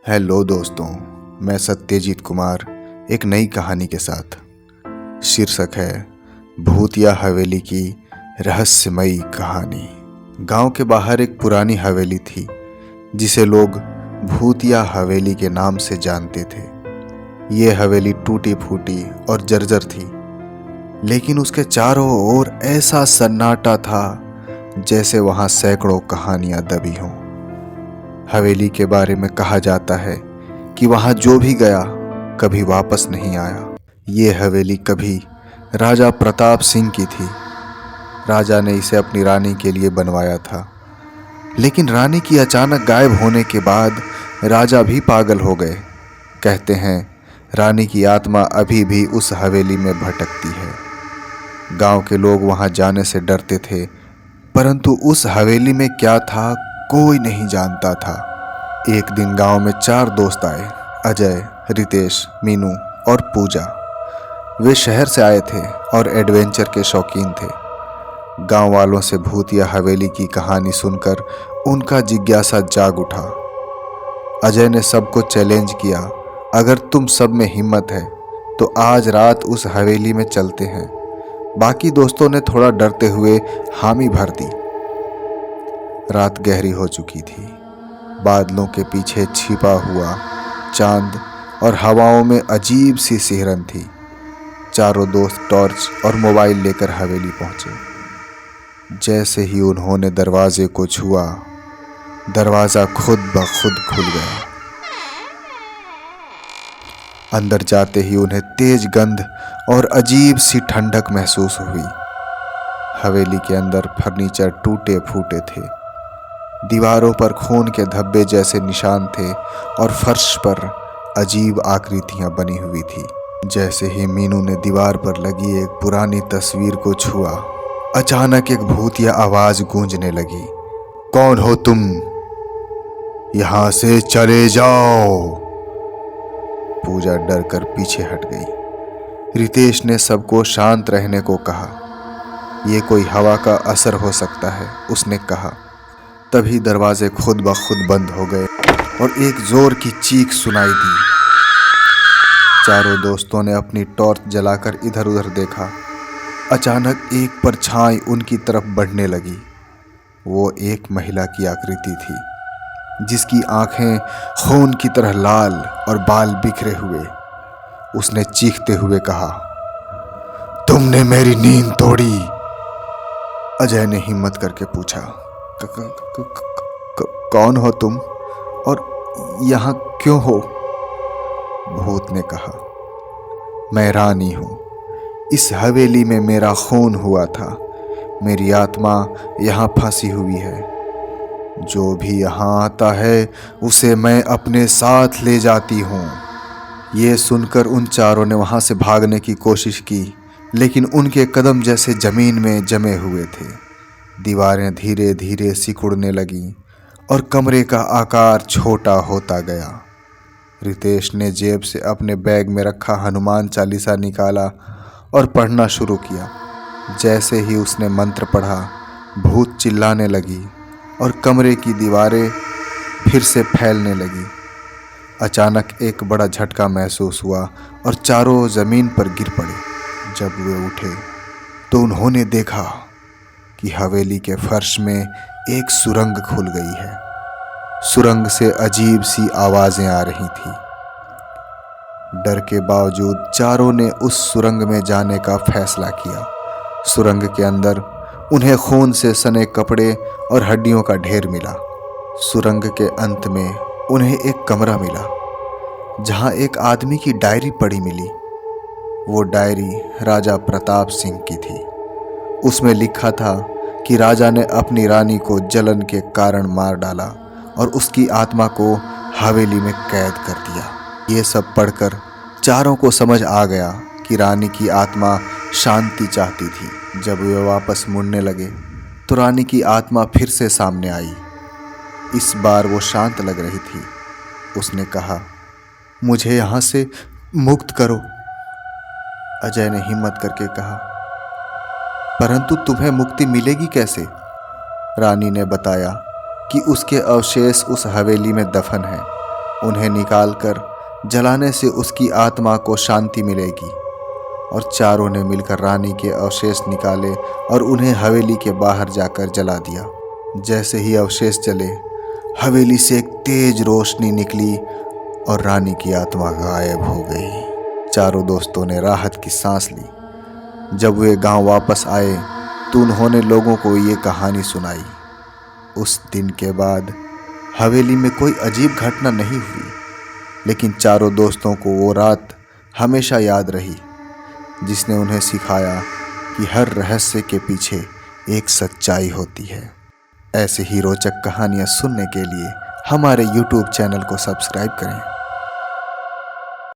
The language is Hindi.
हेलो दोस्तों, मैं सत्यजीत कुमार एक नई कहानी के साथ। शीर्षक है भूतिया हवेली की रहस्यमयी कहानी। गांव के बाहर एक पुरानी हवेली थी जिसे लोग भूतिया हवेली के नाम से जानते थे। ये हवेली टूटी फूटी और जर्जर थी, लेकिन उसके चारों ओर ऐसा सन्नाटा था जैसे वहां सैकड़ों कहानियां दबी हों। हवेली के बारे में कहा जाता है कि वहां जो भी गया कभी वापस नहीं आया। ये हवेली कभी राजा प्रताप सिंह की थी। राजा ने इसे अपनी रानी के लिए बनवाया था, लेकिन रानी की अचानक गायब होने के बाद राजा भी पागल हो गए। कहते हैं रानी की आत्मा अभी भी उस हवेली में भटकती है। गांव के लोग वहां जाने से डरते थे, परंतु उस हवेली में क्या था कोई नहीं जानता था। एक दिन गांव में 4 दोस्त आए, अजय, रितेश, मीनू और पूजा। वे शहर से आए थे और एडवेंचर के शौकीन थे। गांव वालों से भूतिया हवेली की कहानी सुनकर उनका जिज्ञासा जाग उठा। अजय ने सबको चैलेंज किया, अगर तुम सब में हिम्मत है तो आज रात उस हवेली में चलते हैं। बाकी दोस्तों ने थोड़ा डरते हुए हामी भर दी। रात गहरी हो चुकी थी। बादलों के पीछे छिपा हुआ चांद और हवाओं में अजीब सी सिहरन थी। चारों दोस्त टॉर्च और मोबाइल लेकर हवेली पहुंचे। जैसे ही उन्होंने दरवाजे को छुआ, दरवाजा खुद ब खुद खुल गया। अंदर जाते ही उन्हें तेज गंध और अजीब सी ठंडक महसूस हुई। हवेली के अंदर फर्नीचर टूटे फूटे थे। दीवारों पर खून के धब्बे जैसे निशान थे और फर्श पर अजीब आकृतियां बनी हुई थी। जैसे ही मीनू ने दीवार पर लगी एक पुरानी तस्वीर को छुआ, अचानक एक भूतिया आवाज गूंजने लगी, कौन हो तुम? यहां से चले जाओ। पूजा डर कर पीछे हट गई। रितेश ने सबको शांत रहने को कहा। यह कोई हवा का असर हो सकता है, उसने कहा। तभी दरवाजे खुद ब खुद बंद हो गए और एक जोर की चीख सुनाई दी। चारों दोस्तों ने अपनी टॉर्च जलाकर इधर उधर देखा। अचानक एक परछाई उनकी तरफ बढ़ने लगी। वो एक महिला की आकृति थी, जिसकी आंखें खून की तरह लाल और बाल बिखरे हुए। उसने चीखते हुए कहा, तुमने मेरी नींद तोड़ी। अजय ने हिम्मत करके पूछा, कौन हो तुम और यहाँ क्यों हो? भूत ने कहा, मैं रानी हूँ। इस हवेली में मेरा खून हुआ था। मेरी आत्मा यहाँ फंसी हुई है। जो भी यहाँ आता है उसे मैं अपने साथ ले जाती हूँ। ये सुनकर उन चारों ने वहाँ से भागने की कोशिश की, लेकिन उनके कदम जैसे जमीन में जमे हुए थे। दीवारें धीरे धीरे सिकुड़ने लगीं और कमरे का आकार छोटा होता गया। रितेश ने जेब से अपने बैग में रखा हनुमान चालीसा निकाला और पढ़ना शुरू किया। जैसे ही उसने मंत्र पढ़ा, भूत चिल्लाने लगी और कमरे की दीवारें फिर से फैलने लगी। अचानक एक बड़ा झटका महसूस हुआ और चारों जमीन पर गिर पड़े। जब वे उठे तो उन्होंने देखा कि हवेली के फर्श में एक सुरंग खुल गई है। सुरंग से अजीब सी आवाजें आ रही थी। डर के बावजूद चारों ने उस सुरंग में जाने का फैसला किया। सुरंग के अंदर उन्हें खून से सने कपड़े और हड्डियों का ढेर मिला। सुरंग के अंत में उन्हें एक कमरा मिला, जहां एक आदमी की डायरी पड़ी मिली। वो डायरी राजा प्रताप सिंह की थी। उसमें लिखा था कि राजा ने अपनी रानी को जलन के कारण मार डाला और उसकी आत्मा को हवेली में कैद कर दिया। ये सब पढ़कर चारों को समझ आ गया कि रानी की आत्मा शांति चाहती थी। जब वे वापस मुड़ने लगे तो रानी की आत्मा फिर से सामने आई। इस बार वो शांत लग रही थी। उसने कहा, मुझे यहाँ से मुक्त करो। अजय ने हिम्मत करके कहा, परंतु तुम्हें मुक्ति मिलेगी कैसे? रानी ने बताया कि उसके अवशेष उस हवेली में दफन हैं। उन्हें निकालकर जलाने से उसकी आत्मा को शांति मिलेगी। और चारों ने मिलकर रानी के अवशेष निकाले और उन्हें हवेली के बाहर जाकर जला दिया। जैसे ही अवशेष जले, हवेली से एक तेज रोशनी निकली और रानी की आत्मा गायब हो गई। चारों दोस्तों ने राहत की सांस ली। जब वे गांव वापस आए तो उन्होंने लोगों को ये कहानी सुनाई। उस दिन के बाद हवेली में कोई अजीब घटना नहीं हुई, लेकिन चारों दोस्तों को वो रात हमेशा याद रही, जिसने उन्हें सिखाया कि हर रहस्य के पीछे एक सच्चाई होती है। ऐसे ही रोचक कहानियाँ सुनने के लिए हमारे YouTube चैनल को सब्सक्राइब करें।